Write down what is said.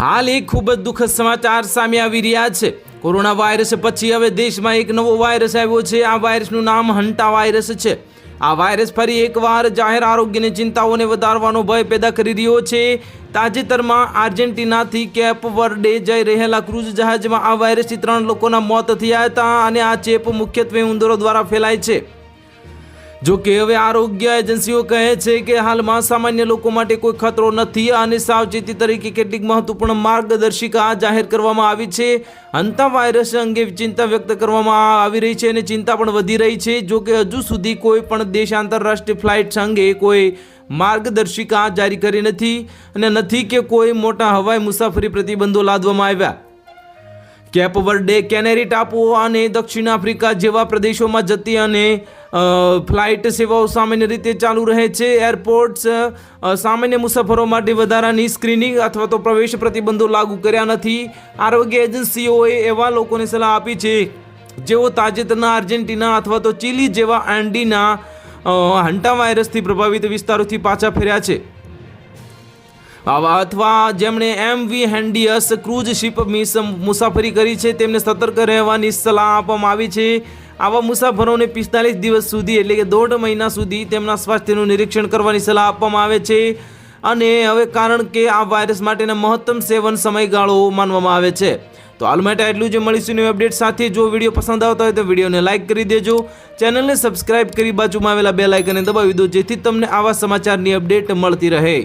હાલ એક ખૂબ જ દુઃખદ સમાચાર સામે આવી રહ્યા છે। કોરોના વાયરસ પછી હવે દેશમાં એક નવો વાયરસ આવ્યો છે। આ વાયરસનું નામ હંટા વાયરસ છે। આ વાયરસ ફરી એકવાર જાહેર આરોગ્યની ચિંતાઓને વધારવાનો ભય પેદા કરી રહ્યો છે। તાજેતરમાં આર્જેન્ટિનાથી કેપ વર્ડે જઈ રહેલા ક્રૂઝ જહાજમાં આ વાયરસથી 3 લોકોના મોત થયા હતા અને આ ચેપ મુખ્યત્વે ઉંદરો દ્વારા ફેલાય છે। જો કે હવે આરોગ્ય એજન્સીઓ કહે છે કે હાલમાં સામાન્ય લોકો માટે કોઈ ખતરો નથી અને સાવચેતી તરીકે કેટલીક મહત્વપૂર્ણ માર્ગદર્શિકા જાહેર કરવામાં આવી છે। હંટા વાયરસ અંગે ચિંતા વ્યક્ત કરવામાં આવી રહી છે અને ચિંતા પણ વધી રહી છે। જો કે હજુ સુધી કોઈ પણ દેશ આંતરરાષ્ટ્રીય ફ્લાઇટ્સ અંગે કોઈ માર્ગદર્શિકા જારી કરી નથી અને નથી કે કોઈ મોટા હવાઈ મુસાફરી પ્રતિબંધો લાદવામાં આવ્યા। કેપ વર્ડે, કેનેરી ટાપુઓ અને દક્ષિણ આફ્રિકા જેવા પ્રદેશોમાં જતી અને ફ્લાઇટ સેવાઓ સામાન્ય રીતે ચાલુ રહે છે। એરપોર્ટ્સ સામાન્ય મુસાફરો માટે વધારાની સ્ક્રીનિંગ અથવા તો પ્રવેશ પ્રતિબંધો લાગુ કર્યા નથી। આરોગ્ય એજન્સીઓએ એવા લોકોને સલાહ આપી છે જેઓ તાજેતરના આર્જેન્ટિના અથવા તો ચીલી જેવા એન્ડીના હંટા વાયરસથી પ્રભાવિત વિસ્તારોથી પાછા ફર્યા છે અથવા જેમણે એમવી હેન્ડિયસ ક્રૂઝ શિપ મુસાફરી કરી છે તેમને સતર્ક રહેવાની સલાહ આપવામાં આવી છે। આવા મુસાફરોને 45 દિવસ સુધી એટલે કે 1.5 મહિના સુધી તેમના સ્વાસ્થ્યનું નિરીક્ષણ કરવાની સલાહ આપવામાં આવે છે અને હવે કારણ કે આ વાયરસ માટેના મહત્તમ સેવન સમયગાળો માનવામાં આવે છે। તો હાલ માટે એટલું જ। મળીશું નવી અપડેટ સાથે। જો વિડીયો પસંદ આવતો હોય તો વિડીયોને લાઇક કરી દેજો, ચેનલને સબસ્ક્રાઇબ કરી બાજુમાં આવેલા બેલ આઇકનને દબાવી દો જેથી તમને આવા સમાચારની અપડેટ મળતી રહે।